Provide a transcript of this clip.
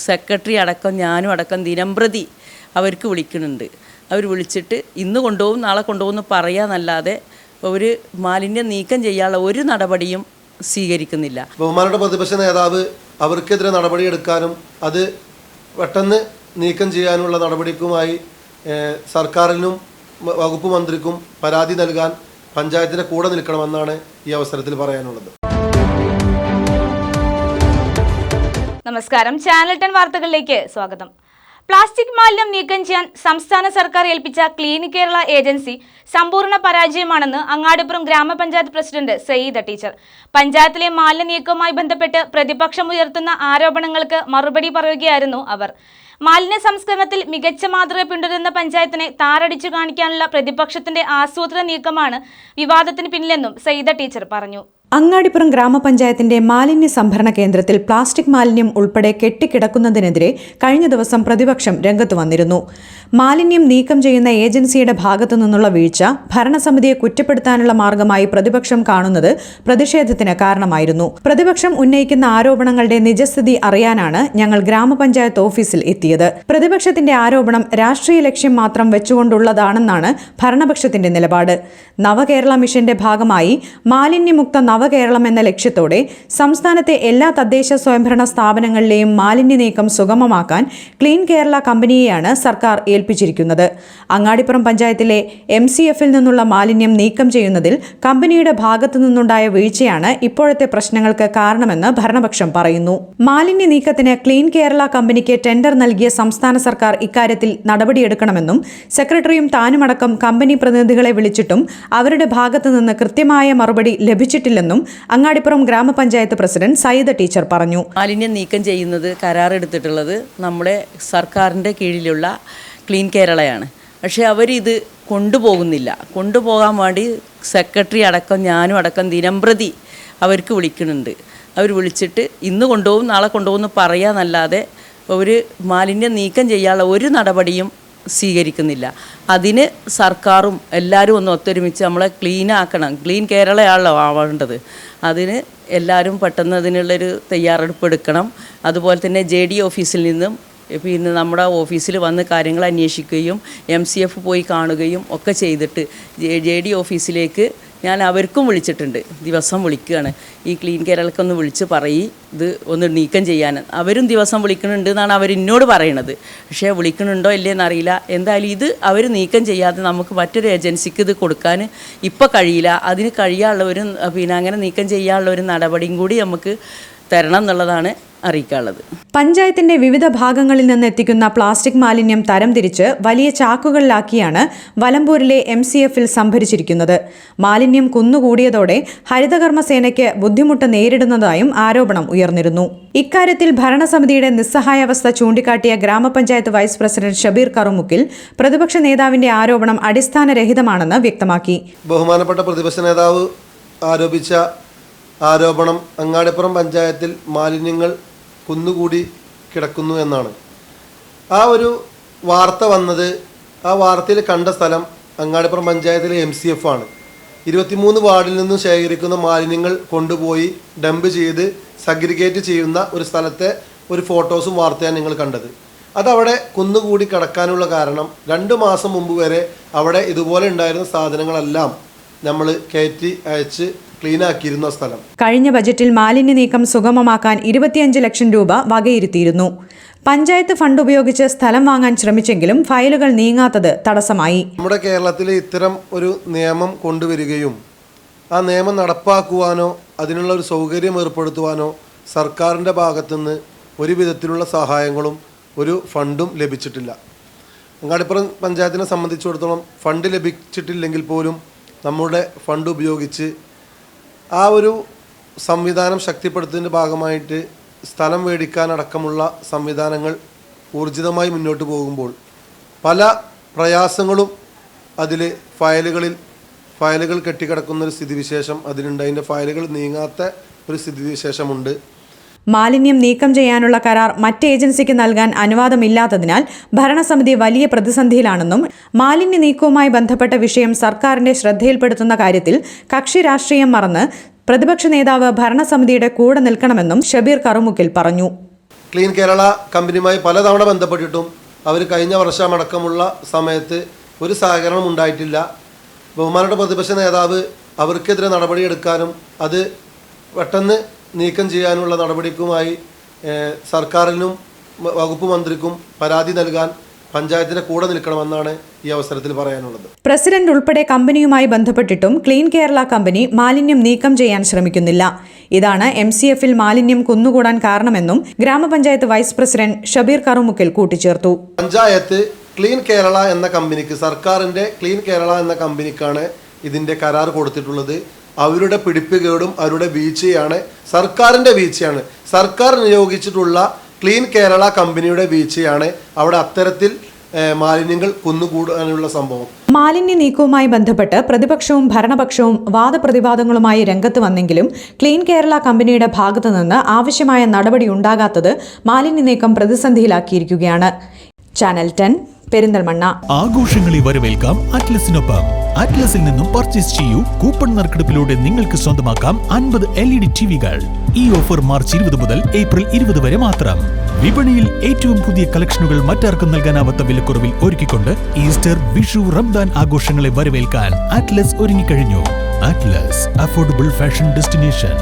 Secretary അടക്കം ഞാനും അടക്കം ദിനംപ്രതി അവർക്ക് വിളിക്കുന്നുണ്ട്. അവർ വിളിച്ചിട്ട് ഇന്ന് കൊണ്ടുപോകും നാളെ കൊണ്ടുപോകുമെന്ന് പറയാന്നല്ലാതെ ഒരു മാലിന്യം നീക്കം ചെയ്യാനുള്ള ഒരു നടപടിയും സ്വീകരിക്കുന്നില്ല. ബഹുമാനപ്പെട്ട പ്രതിപക്ഷ നേതാവ് അവർക്കെതിരെ നടപടിയെടുക്കാനും അത് പെട്ടെന്ന് നീക്കം ചെയ്യാനുള്ള നടപടിക്കുമായി സർക്കാരിനും വകുപ്പ് മന്ത്രിക്കും പരാതി നൽകാൻ പഞ്ചായത്തിൻ്റെ കൂടെ നിൽക്കണമെന്നാണ് ഈ അവസരത്തിൽ പറയാനുള്ളത്. നമസ്കാരം, ചാനൽ 10 വാർത്തകളിലേക്ക് സ്വാഗതം. പ്ലാസ്റ്റിക് മാലിന്യം നീക്കം ചെയ്യാൻ സംസ്ഥാന സർക്കാർ ഏൽപ്പിച്ച ക്ലീൻ കേരള ഏജൻസി സമ്പൂർണ്ണ പരാജയമാണെന്ന് അങ്ങാടിപ്പുറം ഗ്രാമപഞ്ചായത്ത് പ്രസിഡന്റ് സയ്യിദ ടീച്ചർ. പഞ്ചായത്തിലെ മാലിന്യ നീക്കവുമായി ബന്ധപ്പെട്ട് പ്രതിപക്ഷം ഉയർത്തുന്ന ആരോപണങ്ങൾക്ക് മറുപടി പറയുകയായിരുന്നു അവർ. മാലിന്യ സംസ്കരണത്തിൽ മികച്ച മാതൃക പിന്തുടരുന്ന പഞ്ചായത്തിനെ താറടിച്ചു കാണിക്കാനുള്ള പ്രതിപക്ഷത്തിന്റെ ആസൂത്രണ നീക്കമാണ് വിവാദത്തിന് പിന്നിലെന്നും സയ്യിദ ടീച്ചർ പറഞ്ഞു. അങ്ങാടിപ്പുറം ഗ്രാമപഞ്ചായത്തിന്റെ മാലിന്യ സംഭരണ കേന്ദ്രത്തിൽ പ്ലാസ്റ്റിക് മാലിന്യം ഉൾപ്പെടെ കെട്ടിക്കിടക്കുന്നതിനെതിരെ കഴിഞ്ഞ ദിവസം പ്രതിപക്ഷം രംഗത്ത് വന്നിരുന്നു. മാലിന്യം നീക്കം ചെയ്യുന്ന ഏജൻസിയുടെ ഭാഗത്തു നിന്നുള്ള വീഴ്ച ഭരണസമിതിയെ കുറ്റപ്പെടുത്താനുള്ള മാർഗമായി പ്രതിപക്ഷം കാണുന്നത് പ്രതിഷേധത്തിന് കാരണമായിരുന്നു. പ്രതിപക്ഷം ഉന്നയിക്കുന്ന ആരോപണങ്ങളുടെ നിജസ്ഥിതി അറിയാനാണ് ഞങ്ങൾ ഗ്രാമപഞ്ചായത്ത് ഓഫീസിൽ എത്തിയത്. പ്രതിപക്ഷത്തിന്റെ ആരോപണം രാഷ്ട്രീയ ലക്ഷ്യം മാത്രം വെച്ചുകൊണ്ടുള്ളതാണെന്നാണ് ഭരണപക്ഷത്തിന്റെ നിലപാട്. നവകേരള മിഷന്റെ ഭാഗമായി മാലിന്യമുക്ത നവകേരളം എന്ന ലക്ഷ്യത്തോടെ സംസ്ഥാനത്തെ എല്ലാ തദ്ദേശ സ്വയംഭരണ സ്ഥാപനങ്ങളിലെയും മാലിന്യ നീക്കം സുഗമമാക്കാൻ ക്ലീൻ കേരള കമ്പനിയെയാണ് സർക്കാർ ഏൽപ്പിച്ചിരിക്കുന്നത്. അങ്ങാടിപ്പുറം പഞ്ചായത്തിലെ MCF നിന്നുള്ള മാലിന്യം നീക്കം ചെയ്യുന്നതിൽ കമ്പനിയുടെ ഭാഗത്തു നിന്നുണ്ടായ വീഴ്ചയാണ് ഇപ്പോഴത്തെ പ്രശ്നങ്ങൾക്ക് കാരണമെന്ന് ഭരണപക്ഷം പറയുന്നു. മാലിന്യ നീക്കത്തിന് ക്ലീൻ കേരള കമ്പനിക്ക് ടെൻഡർ നൽകിയ സംസ്ഥാന സർക്കാർ ഇക്കാര്യത്തിൽ നടപടിയെടുക്കണമെന്നും സെക്രട്ടറിയും താനുമടക്കം കമ്പനി പ്രതിനിധികളെ വിളിച്ചിട്ടും അവരുടെ ഭാഗത്തു നിന്ന് കൃത്യമായ മറുപടി ലഭിച്ചിട്ടില്ലെന്നും അങ്ങാടിപ്പുറം ഗ്രാമപഞ്ചായത്ത് പ്രസിഡന്റ് സയ്യിദ ടീച്ചർ പറഞ്ഞു. മാലിന്യം നീക്കം ചെയ്യുന്നത് കരാറെടുത്തിട്ടുള്ളത് നമ്മുടെ സർക്കാരിൻ്റെ കീഴിലുള്ള ക്ലീൻ കേരളയാണ്. പക്ഷേ അവരിത് കൊണ്ടുപോകുന്നില്ല. കൊണ്ടുപോകാൻ വേണ്ടി സെക്രട്ടറി അടക്കം ഞാനും അടക്കം ദിനംപ്രതി അവർക്ക് വിളിക്കുന്നുണ്ട്. അവർ വിളിച്ചിട്ട് ഇന്ന് കൊണ്ടുപോകും നാളെ കൊണ്ടുപോകുമെന്ന് പറയാന്നല്ലാതെ ഒരു മാലിന്യം നീക്കം ചെയ്യാനുള്ള ഒരു നടപടിയും സ്വീകരിക്കുന്നില്ല. അതിന് സർക്കാരും എല്ലാവരും ഒന്ന് ഒത്തൊരുമിച്ച് നമ്മളെ ക്ലീനാക്കണം. ക്ലീൻ കേരളയാണല്ലോ ആവേണ്ടത്. അതിന് എല്ലാവരും പെട്ടെന്ന് അതിനുള്ളൊരു തയ്യാറെടുപ്പ് എടുക്കണം. അതുപോലെ തന്നെ JD ഓഫീസിൽ നിന്നും പിന്നെ നമ്മുടെ ഓഫീസിൽ വന്ന് കാര്യങ്ങൾ അന്വേഷിക്കുകയും MCF പോയി കാണുകയും ഒക്കെ ചെയ്തിട്ട് JD ഓഫീസിലേക്ക് ഞാൻ അവർക്കും വിളിച്ചിട്ടുണ്ട്. ദിവസം വിളിക്കുകയാണ്, ഈ ക്ലീൻ കേരളക്കൊന്ന് വിളിച്ച് ഇത് ഒന്ന് നീക്കം ചെയ്യാൻ. അവരും ദിവസം വിളിക്കുന്നുണ്ട് എന്നാണ് അവരെന്നോട് പറയണത്. പക്ഷേ വിളിക്കണുണ്ടോ ഇല്ലേന്ന് അറിയില്ല. എന്തായാലും ഇത് അവർ നീക്കം ചെയ്യാതെ നമുക്ക് മറ്റൊരു ഏജൻസിക്ക് ഇത് കൊടുക്കാൻ ഇപ്പോൾ കഴിയില്ല. അതിന് കഴിയാനുള്ളവരും പിന്നെ അങ്ങനെ നീക്കം ചെയ്യാനുള്ള ഒരു നടപടിയും കൂടി നമുക്ക് തരണം എന്നുള്ളതാണ് അറിയിക്കാനുള്ളത്. പഞ്ചായത്തിന്റെ വിവിധ ഭാഗങ്ങളിൽ നിന്ന് എത്തിക്കുന്ന പ്ലാസ്റ്റിക് മാലിന്യം തരംതിരിച്ച് വലിയ ചാക്കുകളിലാക്കിയാണ് വലമ്പൂരിലെ MCF സംഭരിച്ചിരിക്കുന്നത്. മാലിന്യം കുന്നുകൂടിയതോടെ ഹരിതകർമ്മസേനയ്ക്ക് ബുദ്ധിമുട്ട് നേരിടുന്നതായും ആരോപണം ഉയർന്നിരുന്നു. ഇക്കാര്യത്തിൽ ഭരണസമിതിയുടെ നിസ്സഹായാവസ്ഥ ചൂണ്ടിക്കാട്ടിയ ഗ്രാമപഞ്ചായത്ത് വൈസ് പ്രസിഡന്റ് ഷബീർ കറുമുക്കിൽ പ്രതിപക്ഷ നേതാവിന്റെ ആരോപണം അടിസ്ഥാനരഹിതമാണെന്ന് വ്യക്തമാക്കി. ബഹുമാനപ്പെട്ട പ്രതിപക്ഷ നേതാവ് ആരോപിച്ച ആരോപണം അങ്ങാടിപ്പുറം പഞ്ചായത്തിൽ മാലിന്യങ്ങൾ കുന്നുകൂടി കിടക്കുന്നു എന്നാണ്. ആ ഒരു വാർത്ത വന്നത്, ആ വാർത്തയിൽ കണ്ട സ്ഥലം അങ്ങാടിപ്പുറം പഞ്ചായത്തിലെ MCF ആണ്. 23 വാർഡിൽ നിന്നും ശേഖരിക്കുന്ന മാലിന്യങ്ങൾ കൊണ്ടുപോയി ഡംപ് ചെയ്ത് സഗ്രിഗേറ്റ് ചെയ്യുന്ന ഒരു സ്ഥലത്തെ ഒരു ഫോട്ടോസും വാർത്തയാണ് നിങ്ങൾ കണ്ടത്. അതവിടെ കുന്നുകൂടി കിടക്കാനുള്ള കാരണം 2 മാസം മുമ്പ് വരെ അവിടെ ഇതുപോലെ ഉണ്ടായിരുന്ന സാധനങ്ങളെല്ലാം നമ്മൾ കയറ്റി അയച്ച് ക്ലീനാക്കിയിരുന്ന സ്ഥലം. കഴിഞ്ഞ ബജറ്റിൽ മാലിന്യ നീക്കം സുഗമമാക്കാൻ 25 ലക്ഷം രൂപ വകയിരുത്തിയിരുന്നു. പഞ്ചായത്ത് ഫണ്ട് ഉപയോഗിച്ച് സ്ഥലം വാങ്ങാൻ ശ്രമിച്ചെങ്കിലും ഫയലുകൾ നീങ്ങാത്തത് തടസ്സമായി. നമ്മുടെ കേരളത്തിൽ ഇത്തരം ഒരു നിയമം കൊണ്ടുവരികയും ആ നിയമം നടപ്പാക്കുവാനോ അതിനുള്ള ഒരു സൗകര്യം ഏർപ്പെടുത്തുവാനോ സർക്കാരിൻ്റെ ഭാഗത്തുനിന്ന് ഒരു വിധത്തിലുള്ള സഹായങ്ങളും ഒരു ഫണ്ടും ലഭിച്ചിട്ടില്ല. അങ്ങാടിപ്പുറം പഞ്ചായത്തിനെ സംബന്ധിച്ചിടത്തോളം ഫണ്ട് ലഭിച്ചിട്ടില്ലെങ്കിൽ പോലും നമ്മുടെ ഫണ്ട് ഉപയോഗിച്ച് ആ ഒരു സംവിധാനം ശക്തിപ്പെടുത്തുന്നതിൻ്റെ ഭാഗമായിട്ട് സ്ഥലം മേടിക്കാനടക്കമുള്ള സംവിധാനങ്ങൾ ഊർജിതമായി മുന്നോട്ട് പോകുമ്പോൾ പല പ്രയാസങ്ങളും അതിൽ ഫയലുകൾ കെട്ടിക്കിടക്കുന്നൊരു സ്ഥിതിവിശേഷം അതിലുണ്ട്. അതിൻ്റെ ഫയലുകൾ നീങ്ങാത്ത ഒരു സ്ഥിതിവിശേഷമുണ്ട്. മാലിന്യം നീക്കം ചെയ്യാനുള്ള കരാർ മറ്റ് ഏജൻസിക്ക് നൽകാൻ അനുവാദമില്ലാത്തതിനാൽ ഭരണസമിതി വലിയ പ്രതിസന്ധിയിലാണെന്നും മാലിന്യ നീക്കവുമായി ബന്ധപ്പെട്ട വിഷയം സർക്കാരിന്റെ ശ്രദ്ധയിൽപ്പെടുത്തുന്ന കാര്യത്തിൽ കക്ഷി രാഷ്ട്രീയം മറന്ന് പ്രതിപക്ഷ നേതാവ് ഭരണസമിതിയുടെ കൂടെ നിൽക്കണമെന്നും ഷബീർ കറുമുക്കിൽ പറഞ്ഞു. ക്ലീൻ കേരള കമ്പനിയുമായി പലതവണ ബന്ധപ്പെട്ടിട്ടും അവർ കഴിഞ്ഞ വർഷമടക്കമുള്ള സമയത്ത് ഒരു സഹകരണം ഉണ്ടായിട്ടില്ല. ബഹുമാനപ്പെട്ട പ്രതിപക്ഷ നേതാവ് അവർക്കെതിരെ നടപടിയെടുക്കാനും അത് പെട്ടെന്ന് നീക്കം ചെയ്യാനുള്ള നടപടിക്കുമായി സർക്കാരിനും വകുപ്പ് മന്ത്രിക്കും പരാതി നൽകാൻ പഞ്ചായത്തിൻ്റെ കൂടെ നിൽക്കണമെന്നാണ് ഈ അവസരത്തിൽ പറയാനുള്ളത്. പ്രസിഡന്റ് ഉൾപ്പെടെ കമ്പനിയുമായി ബന്ധപ്പെട്ടിട്ടും ക്ലീൻ കേരള കമ്പനി മാലിന്യം നീക്കം ചെയ്യാൻ ശ്രമിക്കുന്നില്ല. ഇതാണ് MCFൽ മാലിന്യം കുന്നുകൂടാൻ കാരണമെന്നും ഗ്രാമപഞ്ചായത്ത് വൈസ് പ്രസിഡന്റ് ഷബീർ കറുമുക്കിൽ കൂട്ടിച്ചേർത്തു. പഞ്ചായത്ത് ക്ലീൻ കേരള എന്ന കമ്പനിക്ക്, സർക്കാരിൻ്റെ ക്ലീൻ കേരള എന്ന കമ്പനിക്കാണ് ഇതിൻ്റെ കരാർ കൊടുത്തിട്ടുള്ളത്. അവരുടെ പിടിപ്പുകേടും അവരുടെ വീഴ്ചയാണ്, സർക്കാരിൻ്റെ വീഴ്ചയാണ്. സർക്കാർ നിയോഗിച്ചിട്ടുള്ള ക്ലീൻ കേരള കമ്പനിയുടെ വീഴ്ചയാണ് അവിടെ അത്തരത്തിൽ മാലിന്യങ്ങൾ കുന്നുകൂടാനുള്ള സംഭവം. മാലിന്യ നീക്കവുമായി ബന്ധപ്പെട്ട് പ്രതിപക്ഷവും ഭരണപക്ഷവും വാദപ്രതിവാദങ്ങളുമായി രംഗത്ത് വന്നെങ്കിലും ക്ലീൻ കേരള കമ്പനിയുടെ ഭാഗത്തു നിന്ന് ആവശ്യമായ നടപടി ഉണ്ടാകാത്തത് മാലിന്യ നീക്കം പ്രതിസന്ധിയിലാക്കിയിരിക്കുകയാണ്. ചാനൽ 10 പെരിന്തൽമണ്ണ. ആഘോഷങ്ങളെ വരവേൽക്കാം അറ്റ്ലസിനൊപ്പം. അറ്റ്ലസിൽ നിന്നും പർച്ചേസ് ചെയ്യൂ. കൂപ്പൺ നറുക്കെടുപ്പിലൂടെ നിങ്ങൾക്ക് സ്വന്തമാക്കാം 50 LED ടിവികൾ. ഈ ഓഫർ മാർച്ച് 20 മുതൽ ഏപ്രിൽ 20 വരെ മാത്രം. വിപണിയിൽ ഏറ്റവും പുതിയ കളക്ഷനുകൾ മറ്റാർക്കും നൽകാനാവാത്ത വിലക്കുറവിൽ ഒരുക്കിക്കൊണ്ട് ഈസ്റ്റർ, വിഷു, റംദാൻ ആഘോഷങ്ങളെ വരവേൽക്കാൻ അറ്റ്ലസ് ഒരുങ്ങിക്കഴിഞ്ഞു. Atlas, affordable fashion destination.